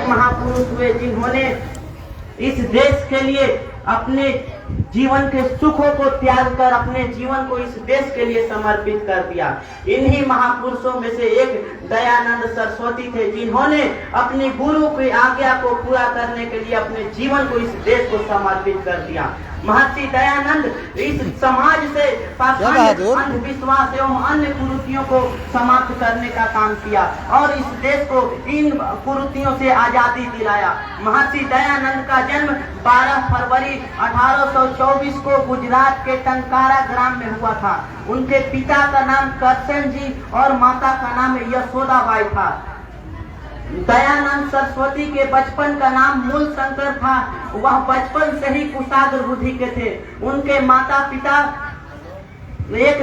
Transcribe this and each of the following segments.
महापुरुष हुए जिन्होंने इस देश के लिए अपने जीवन के सुखों को त्याग कर अपने जीवन को इस देश के लिए समर्पित कर दिया। इन्हीं महापुरुषों में से एक दयानंद सरस्वती थे, जिन्होंने अपने गुरु की आज्ञा को पूरा करने के लिए अपने जीवन को इस देश को समर्पित कर दिया। महर्षि दयानंद इस समाज से अंधविश्वास एवं अन्य कुरीतियों को समाप्त करने का काम किया और इस देश को इन कुरीतियों से आजादी दिलाया। महर्षि दयानंद का जन्म 12 फरवरी 1824 को गुजरात के टंकारा ग्राम में हुआ था। उनके पिता का नाम करसन जी और माता का नाम यशोदाबाई था। दयानंद सरस्वती के बचपन का नाम मूल शंकर था। वह बचपन से ही कुशाग्र बुद्धि के थे। उनके माता पिता एक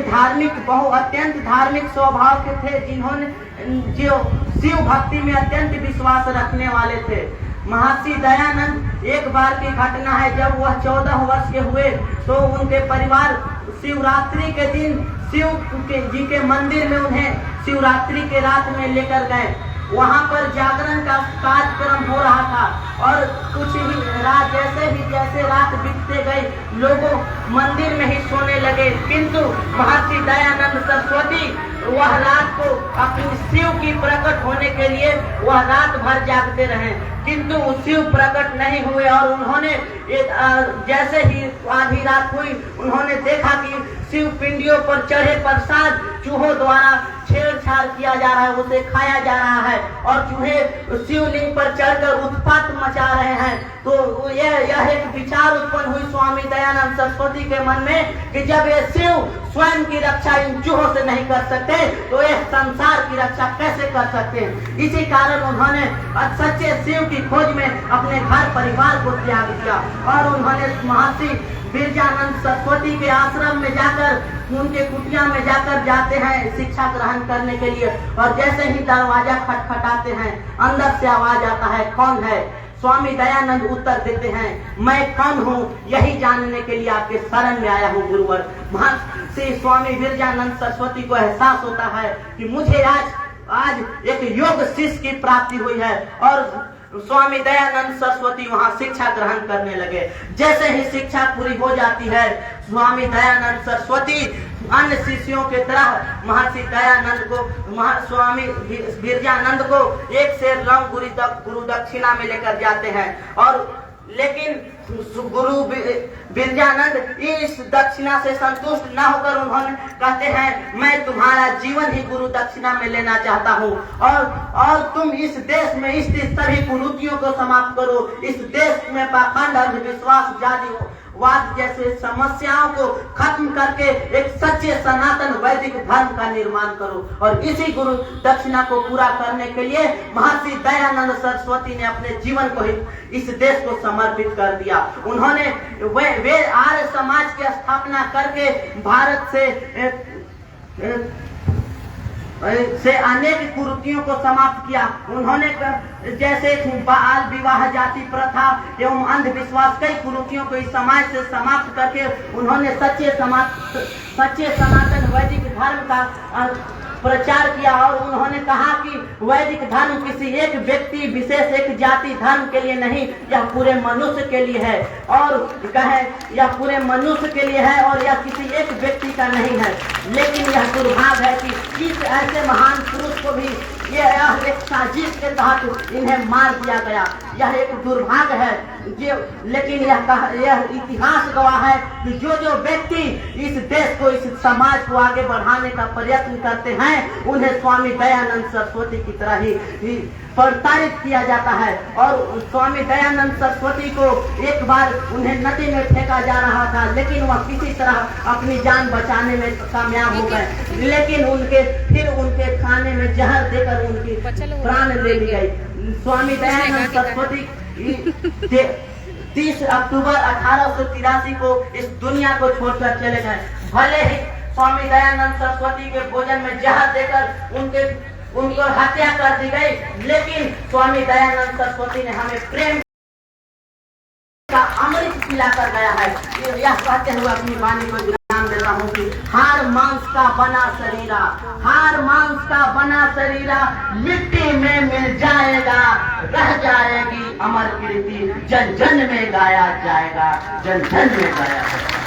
अत्यंत धार्मिक स्वभाव के थे, जिन्होंने जो शिव भक्ति में अत्यंत विश्वास रखने वाले थे। महर्षि दयानंद एक बार की घटना है, जब वह 14 वर्ष के हुए तो उनके परिवार शिवरात्रि के दिन शिव जी के मंदिर में उन्हें शिवरात्रि के रात में लेकर गए। वहां पर जागरण का कार्यक्रम हो रहा था और कुछ ही रात जैसे रात बीतते गई, लोगों मंदिर में ही सोने लगे, किंतु महर्षि दयानंद सरस्वती वह रात को अपनी शिव की प्रकट होने के लिए वह रात भर जागते रहे, किंतु शिव प्रकट नहीं हुए। और उन्होंने जैसे ही आधी रात हुई, उन्होंने देखा कि शिव पिंडियों पर चढ़े प्रसाद चूहों द्वारा छेड़छाड़ किया जा रहा है, उसे खाया जा रहा है और चूहे शिवलिंग पर चढ़कर उत्पात मचा रहे हैं। तो यह एक विचार उत्पन्न हुई स्वामी दयानंद सरस्वती के मन में कि जब ये शिव स्वयं की रक्षा इन चूहों से नहीं कर सकते तो ये संसार की रक्षा कैसे कर सकते हैं। इसी कारण उन्होंने सच्चे शिव की खोज में अपने घर परिवार को त्याग दिया और उन्होंने महर्षि बिरजानंद सरस्वती के आश्रम में जाकर, उनके कुटिया में जाकर जाते हैं शिक्षा ग्रहण करने के लिए। और जैसे ही दरवाजा खटखटाते हैं, अंदर से आवाज आता है, कौन है? स्वामी दयानंद उत्तर देते हैं, मैं कौन हूँ यही जानने के लिए आपके शरण में आया हूँ गुरुवर। महर्षि स्वामी बिरजानंद सरस्वती को एहसास होता है कि मुझे आज एक योग शिष्य की प्राप्ति हुई है और स्वामी दयानंद सरस्वती वहां शिक्षा ग्रहण करने लगे। जैसे ही शिक्षा पूरी हो जाती है, स्वामी दयानंद सरस्वती अन्य शिष्यों के तरह महर्षि दयानंद को स्वामी बिरजानंद को एक शेर गुरु दक्षिणा में लेकर जाते हैं। और लेकिन गुरु बिरजानंद इस दक्षिणा से संतुष्ट न होकर उन्होंने कहते हैं, मैं तुम्हारा जीवन ही गुरु दक्षिणा में लेना चाहता हूँ और तुम इस देश में स्थित सभी कुरीतियों को समाप्त करो। इस देश में पाखंड, अंधविश्वास, जातिवाद जैसे समस्याओं को खत्म करके एक सच्चे सनातन वैदिक धर्म का निर्माण करो। और इसी गुरु दक्षिणा को पूरा करने के लिए महर्षि दयानंद सरस्वती ने अपने जीवन को इस देश को समर्पित कर दिया। उन्होंने वे आर्य समाज की स्थापना करके भारत से अनेक कुरीतियों को समाप्त किया। उन्होंने जैसे बाल विवाह, जाति प्रथा एवं अंधविश्वास, कई कुरीतियों को इस समाज से समाप्त करके उन्होंने सच्चे सनातन वैदिक धर्म का प्रचार किया। और उन्होंने कहा कि वैदिक धर्म किसी एक व्यक्ति विशेष, एक जाति धर्म के लिए नहीं, यह पूरे मनुष्य के लिए है। और कहे यह पूरे मनुष्य के लिए है और यह किसी एक व्यक्ति का नहीं है। लेकिन यह दुर्भाग्य है कि इस ऐसे महान पुरुष को भी यह एक साजिश के तहत इन्हें मार दिया गया। यह एक दुर्भाग्य है। लेकिन यह इतिहास गवाह है कि जो व्यक्ति इस देश को, इस समाज को आगे बढ़ाने का प्रयत्न करते हैं, उन्हें स्वामी दयानंद सरस्वती की तरह ही प्रताड़ित किया जाता है। और स्वामी दयानंद सरस्वती को एक बार उन्हें नदी में फेंका जा रहा था, लेकिन वह किसी तरह अपनी जान बचाने में कामयाब हो गए। लेकिन उनके खाने में जहर देकर उनकी प्राण ले ली गई। स्वामी दयानंद सरस्वती 30 अक्टूबर 1883 को इस दुनिया को छोड़कर चले गए। भले ही स्वामी दयानंद सरस्वती के भोजन में जहर देकर उनको हत्या कर दी गई, लेकिन स्वामी दयानंद सरस्वती ने हमें प्रेम का अमृत पिलाकर गया है। यह कहते हुए अपनी वाणी को लेता हूँ कि हार मांस का बना शरीरा, हार मांस का बना शरीरा मिट्टी में मिल जाएगा, रह जाएगी अमर कीर्ति, जन जन में गाया जाएगा, जन जन में गाया जाएगा।